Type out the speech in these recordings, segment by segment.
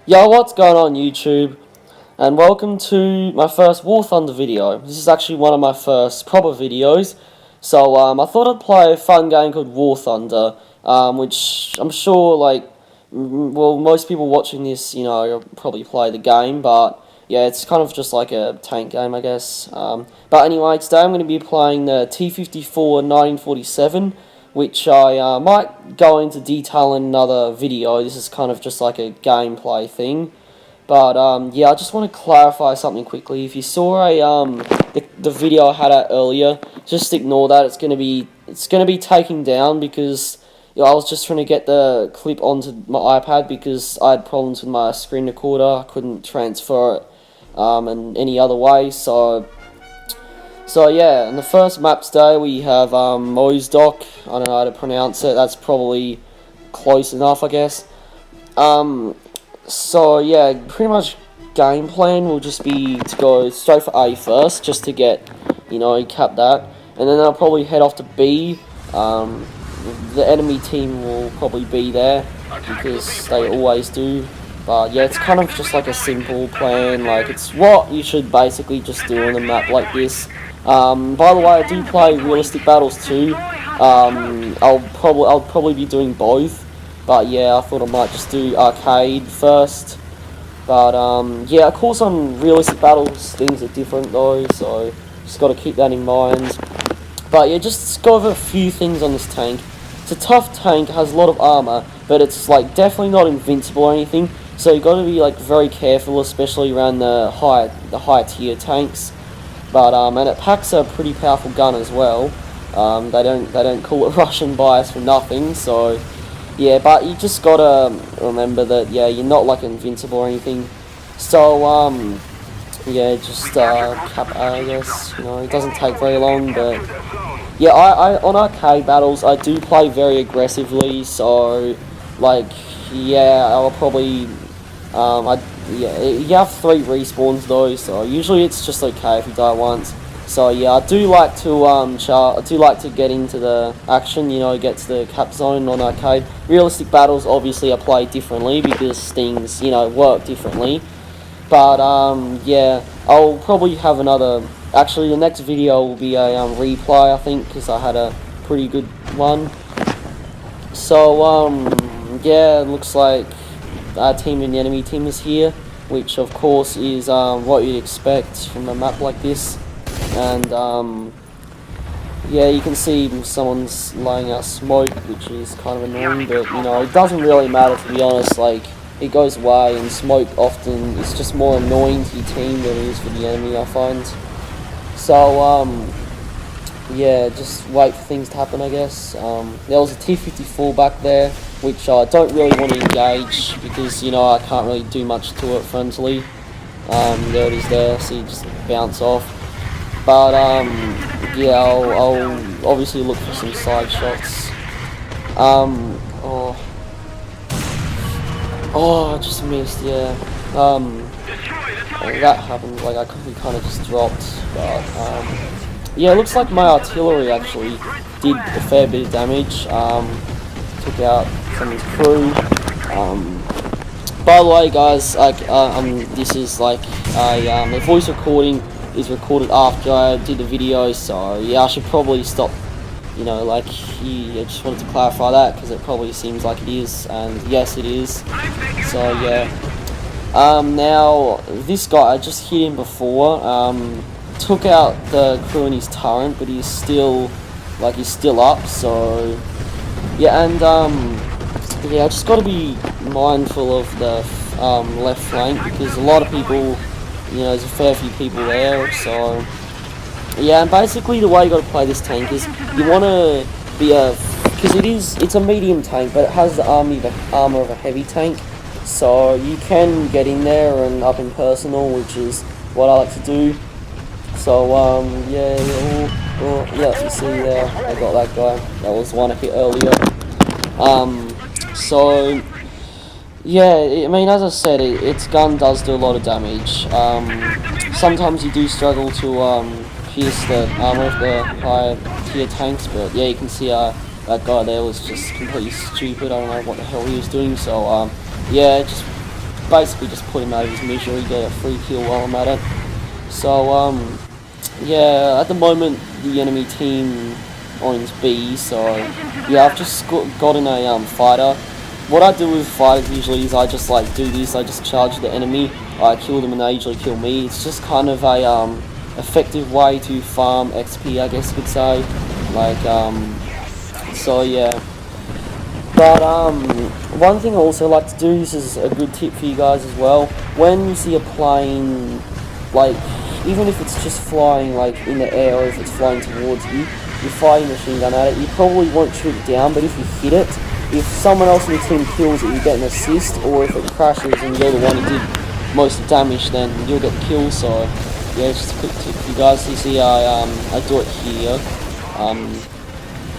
Yo, what's going on YouTube? And welcome to my first War Thunder video. This is actually one of my first proper videos. So I thought I'd play a fun game called War Thunder, which I'm sure most people watching this, probably play the game, but yeah, it's kind of just like a tank game, I guess. But anyway, today I'm going to be playing the T54 1947. Which I might go into detail in another video. This is kind of just like a gameplay thing. But yeah, I just want to clarify something quickly. If you saw the video I had out earlier, just ignore that. It's gonna be taken down because I was just trying to get the clip onto my iPad because I had problems with my screen recorder. I couldn't transfer it in any other way. So yeah, in the first map today we have Mozdok. I don't know how to pronounce it. That's probably close enough, I guess. So yeah, pretty much game plan will just be to go straight for A first, just to get, cap that, and then I'll probably head off to B. The enemy team will probably be there because they always do. But yeah, it's kind of just like a simple plan. Like it's what you should basically just do on a map like this. By the way, I do play realistic battles too. I'll probably be doing both, but yeah, I thought I might just do arcade first. But yeah, of course on realistic battles things are different though, so just got to keep that in mind. But yeah, just go over a few things on this tank. It's a tough tank, has a lot of armor, but it's like definitely not invincible or anything. So you got to be like very careful, especially around the high tier tanks. But and it packs a pretty powerful gun as well. They don't call it Russian bias for nothing. So yeah, but you just gotta remember that you're not like invincible or anything. So yeah, just cap A, I guess. It doesn't take very long, but yeah, I on arcade battles I do play very aggressively. So like yeah, I'll probably you have 3 respawns though, so usually it's just okay if you die once. So yeah, I do like to get into the action, get to the cap zone on arcade. Realistic battles obviously I play differently because things, work differently. But yeah, I'll probably have another. Actually, the next video will be a replay, I think, because I had a pretty good one. So yeah, it looks like our team and the enemy team is here, which of course is what you'd expect from a map like this. And yeah, you can see someone's laying out smoke, which is kind of annoying, but it doesn't really matter, to be honest. Like, it goes away, and smoke often is just more annoying to your team than it is for the enemy, I find. So yeah, just wait for things to happen, I guess. There was a T54 back there, which I don't really want to engage because, I can't really do much to it frontally. There it is there, so you just bounce off. But, yeah, I'll obviously look for some side shots. I just missed, yeah. That happened, like, I kind of just dropped, but, yeah, it looks like my artillery actually did a fair bit of damage. Took out someone's crew. By the way, guys, like this is like the voice recording is recorded after I did the video, so yeah, I should probably stop. I just wanted to clarify that because it probably seems like it is, and yes, it is. So yeah. Now this guy, I just hit him before. Took out the crew in his turret, but he's still up. So yeah, and yeah, I just got to be mindful of the left flank because a lot of people, there's a fair few people there. So yeah, and basically the way you got to play this tank is you want to be because it's a medium tank, but it has the armor of a heavy tank. So you can get in there and up in personal, which is what I like to do. So yeah, you see there, I got that guy. That was one I hit earlier. So yeah, I mean, as I said, its gun does do a lot of damage. Sometimes you do struggle to pierce the armor of the higher tier tanks, but yeah, you can see that guy there was just completely stupid. I don't know what the hell he was doing. So yeah, just basically just put him out of his misery, get a free kill while I'm at it. So yeah, at the moment the enemy team owns B, so yeah, I've just gotten a fighter. What I do with fighters usually is I just like do this, I just charge the enemy, I kill them and they usually kill me. It's just kind of a effective way to farm XP, I guess you could say. Like so yeah. But one thing I also like to do, this is a good tip for you guys as well, when you see a plane, like even if it's just flying like in the air or if it's flying towards you, you fire your machine gun at it, you probably won't shoot it down, but if you hit it, if someone else in the team kills it, you get an assist, or if it crashes and you're the one who did most damage, then you'll get the kill. So yeah, just a quick tip for you guys. You see I do it here.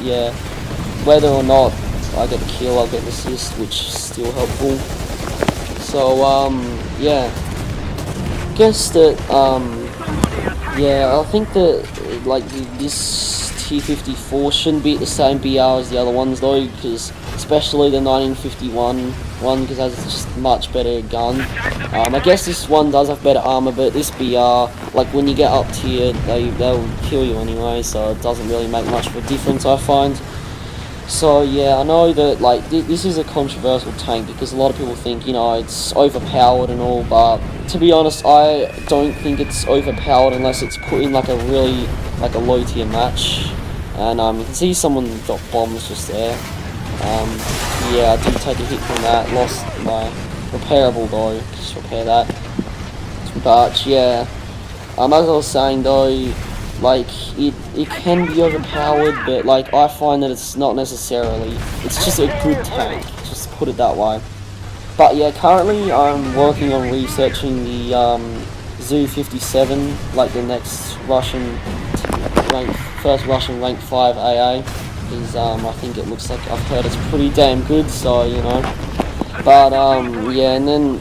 Yeah, whether or not I get the kill, I'll get an assist, which is still helpful. So yeah, guess that yeah, I think that like this T54 shouldn't be at the same BR as the other ones though, because especially the 1951 one, because it has just much better gun. I guess this one does have better armor, but this BR, like when you get up tier, they'll kill you anyway, so it doesn't really make much of a difference, I find. So yeah, I know that like this is a controversial tank because a lot of people think, you know, it's overpowered and all, but to be honest, I don't think it's overpowered unless it's put in like a really like a low tier match. And you can see someone drop bombs just there. Yeah, I did take a hit from that, lost my repairable though, just repair that. But yeah, as I was saying though, like it can be overpowered, but like I find that it's not necessarily. It's just a good tank, just put it that way. But yeah, currently I'm working on researching the Zu-57, like the next Russian first Russian rank 5 AA. Because I think it looks like, I've heard it's pretty damn good, so you know. But yeah, and then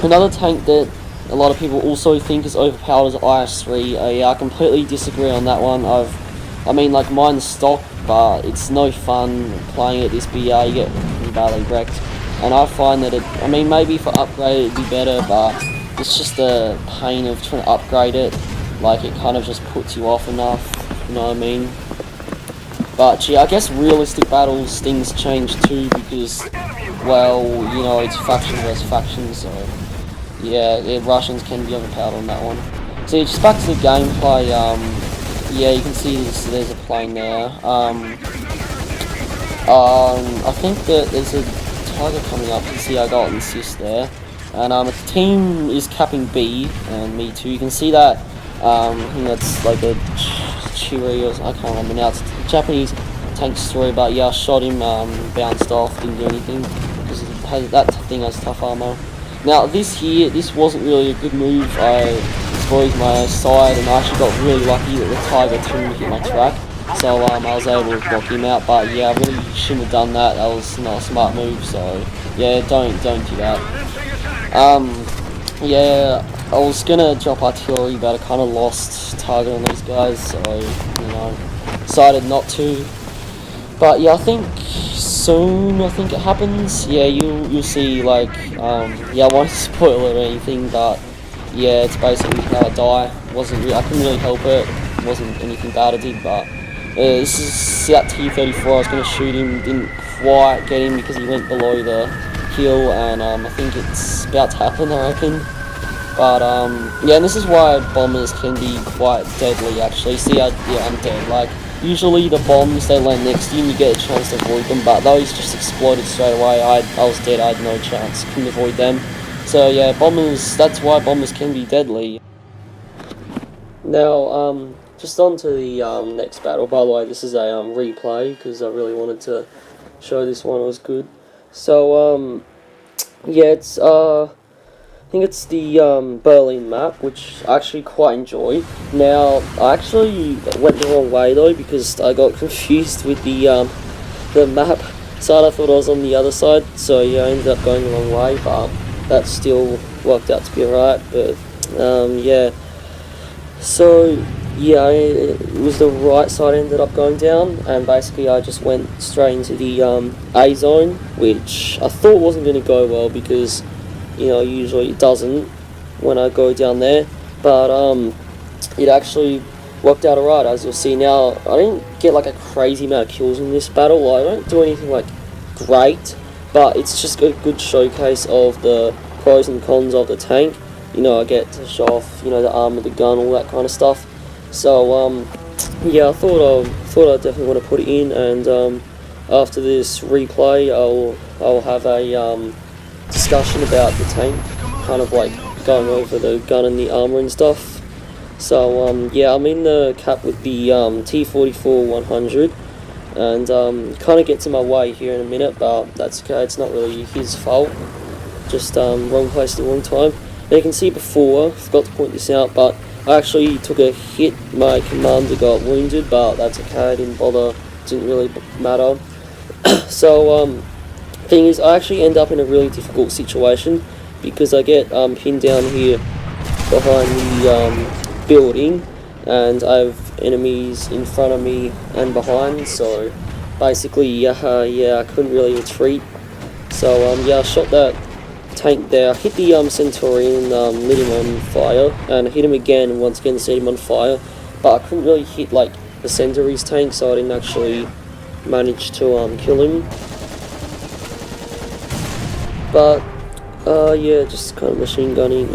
another tank that a lot of people also think is overpowered is IS-3. Yeah, I completely disagree on that one. I mean, like mine's stock, but it's no fun playing at this BR. You get badly wrecked, and I find that I mean, maybe for upgrade it'd be better, but it's just the pain of trying to upgrade it. Like it kind of just puts you off enough, you know what I mean? But yeah, I guess realistic battles things change too because, well, you know, it's faction versus faction, so yeah, Russians can be overpowered on that one. So yeah, just back to the gameplay. Yeah, you can see there's a plane there. I think that there's a tiger coming up. You can see I got an assist there, and the team is capping B, and me too. You can see that. I think that's like a Chiri, or I can't remember now. It's a Japanese tank destroyer, but yeah, I shot him, bounced off, didn't do anything because that thing has tough armor. Now this wasn't really a good move. I exposed my side and I actually got really lucky that the tiger didn't hit my track, so I was able to block him out. But yeah, I really shouldn't have done that. That was not a smart move. So yeah, don't do that. Yeah, I was gonna drop artillery, but I kind of lost target on these guys, so you know, decided not to. But yeah, I think soon, I think it happens. Yeah, you'll see. Like, yeah, I won't spoil it or anything, but yeah, it's basically how I die. I couldn't really help it. It wasn't anything bad I did, but this is that T54. I was gonna shoot him, didn't quite get him because he went below the hill, and I think it's about to happen, I reckon. But yeah, and this is why bombers can be quite deadly. Actually, see, I'm dead. Like, usually the bombs, they land next to you and you get a chance to avoid them, but those just exploded straight away. I was dead, I had no chance, couldn't avoid them. So yeah, bombers, that's why bombers can be deadly. Now, just on to the next battle. By the way, this is a replay, because I really wanted to show this one, it was good. So, yeah, it's, I think it's the Berlin map, which I actually quite enjoy. Now, I actually went the wrong way though, because I got confused with the map side. I thought I was on the other side, so yeah, I ended up going the wrong way, but that still worked out to be alright. But yeah, so yeah, it was the right side I ended up going down, and basically I just went straight into the A zone, which I thought wasn't going to go well because You know, usually it doesn't when I go down there, but it actually worked out alright. As you'll see now, I didn't get like a crazy amount of kills in this battle. I don't do anything like great, but it's just a good showcase of the pros and cons of the tank. You know, I get to show off, you know, the armor, the gun, all that kind of stuff. So yeah, I thought I definitely want to put it in, and after this replay, I'll have a discussion about the tank, kind of like going over the gun and the armor and stuff. So yeah, I'm in the cap with the T54 100, and kind of gets in my way here in a minute, but that's okay. It's not really his fault. Just wrong place at the wrong time. Now you can see before, forgot to point this out, but I actually took a hit. My commander got wounded, but that's okay. I didn't bother. Didn't really matter. So thing is, I actually end up in a really difficult situation because I get pinned down here behind the building, and I have enemies in front of me and behind. So basically, yeah, I couldn't really retreat. So yeah, I shot that tank there. I hit the Centurion, lit him on fire, and I hit him again, and once again set him on fire. But I couldn't really hit like the center of his tank, so I didn't actually manage to kill him. But yeah, just kind of machine gunning,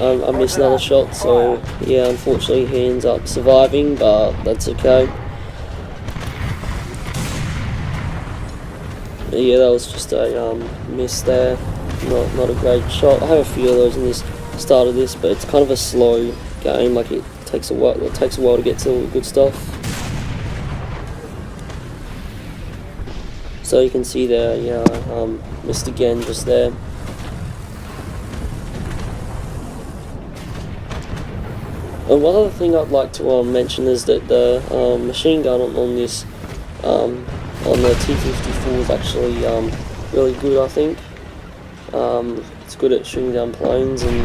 and I missed another shot. So yeah, unfortunately he ends up surviving, but that's okay. Yeah, that was just a miss there. Not a great shot. I have a few of those in this start of this, but it's kind of a slow game. Like it takes a while to get to all the good stuff. So you can see there, yeah, I missed again just there. And one other thing I'd like to mention is that the machine gun on this on the T54 is actually really good. I think it's good at shooting down planes, and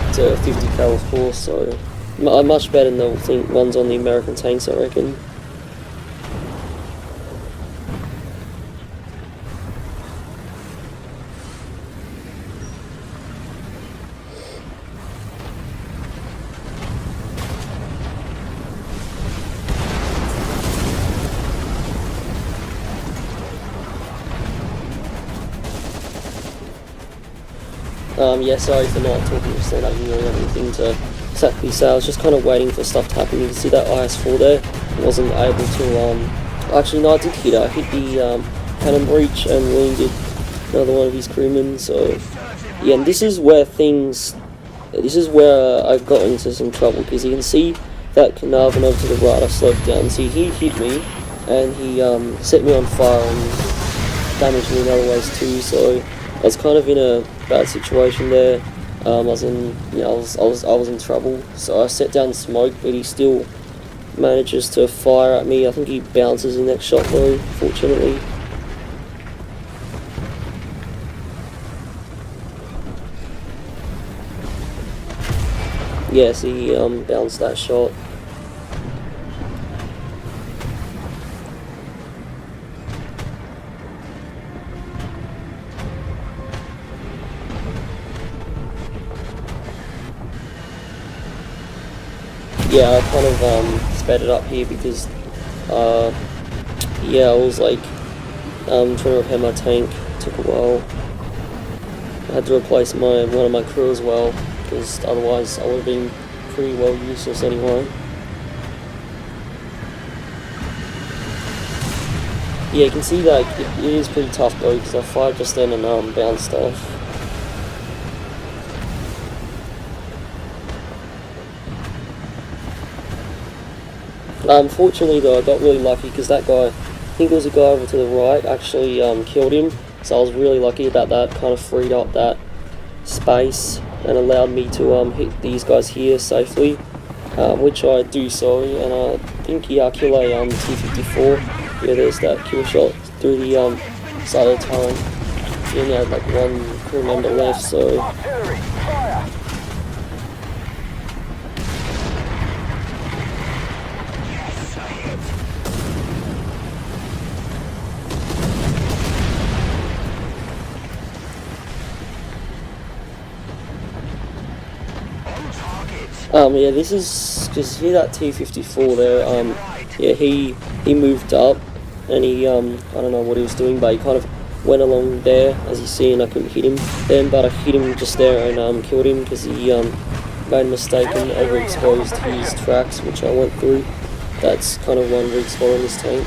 it's a 50 cal of course, so much better than the ones on the American tanks, I reckon. Yeah, sorry for not talking just then. I didn't really have anything to exactly say. I was just kind of waiting for stuff to happen. You can see that IS-4 there. I wasn't able to, actually no, I did hit it. I hit the cannon breach and wounded another one of his crewmen. So yeah, and this is where I got into some trouble, because you can see that Carnarvon over to the right I slowed down. See, he hit me and he set me on fire and damaged me in other ways too. So I was kind of in a bad situation there. I was in trouble. So I set down smoke, but he still manages to fire at me. I think he bounces the next shot though, fortunately. Yes, he bounced that shot. Yeah, I kind of sped it up here because yeah, I was like trying to repair my tank. It took a while. I had to replace one of my crew as well, because otherwise I would have been pretty well useless anyway. Yeah, you can see that it is pretty tough though, because I fired just then and bounced off. Unfortunately though, I got really lucky because that guy, I think it was a guy over to the right, actually killed him. So I was really lucky about that. Kind of freed up that space and allowed me to hit these guys here safely, which I do so. And I think he killed a T54. Yeah, there's that kill shot through the side of the turret. He only had like one crew member left, so. Yeah, this is because see that T54 there. Yeah, he moved up, and I don't know what he was doing, but he kind of went along there, as you see, and I couldn't hit him then, but I hit him just there and killed him because he made a mistake and overexposed his tracks, which I went through. That's kind of one weak spot on this tank.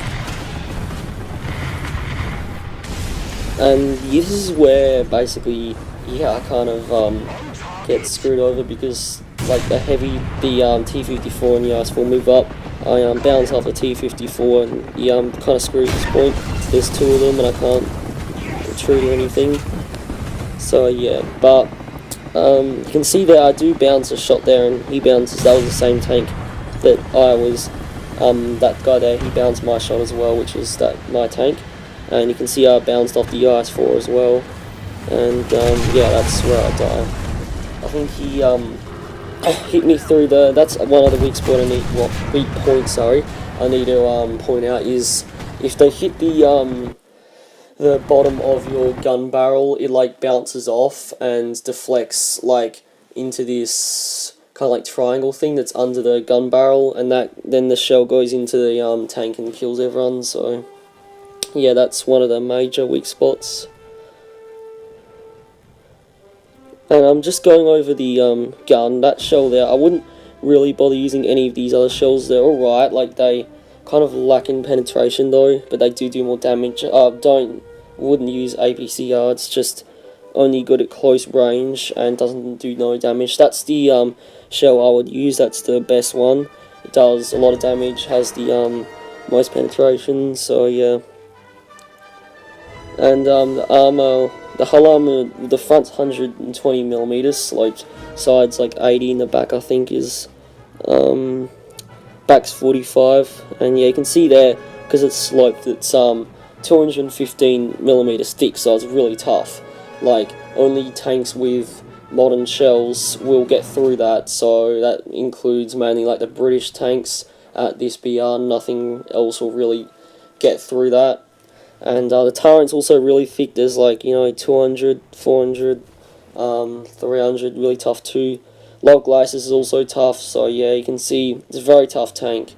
And this is where basically, yeah, I kind of get screwed over because like the T54 and the IS-4 move up. I bounce off a T54 and yeah, I'm kind of screwed at this point. There's two of them and I can't retreat or anything. So yeah, but you can see that I do bounce a shot there and he bounces. That was the same tank that I was. That guy there, he bounced my shot as well, which is my tank. And you can see I bounced off the IS-4 as well. And yeah, that's where I die. I think he hit me through that's one other weak spot I need, weak point, sorry, I need to point out is if they hit the bottom of your gun barrel, it like bounces off and deflects like into this kind of like triangle thing that's under the gun barrel, and then the shell goes into the tank and kills everyone. So yeah, that's one of the major weak spots. And I'm just going over the gun, that shell there. I wouldn't really bother using any of these other shells. They're alright, like they kind of lack in penetration though, but they do more damage. Wouldn't use APCR, it's just only good at close range and doesn't do no damage. That's the shell I would use, that's the best one. It does a lot of damage, has the most penetration, so yeah. And the hull armor, the front's 120mm, like side's like 80, and the back I think is back's 45, and yeah, you can see there because it's sloped, it's 215mm thick, so it's really tough. Like only tanks with modern shells will get through that, so that includes mainly like the British tanks at this BR. Nothing else will really get through that. And the turret's also really thick. There's like, 200, 400, 300, really tough too. Log glacis is also tough, so yeah, you can see it's a very tough tank.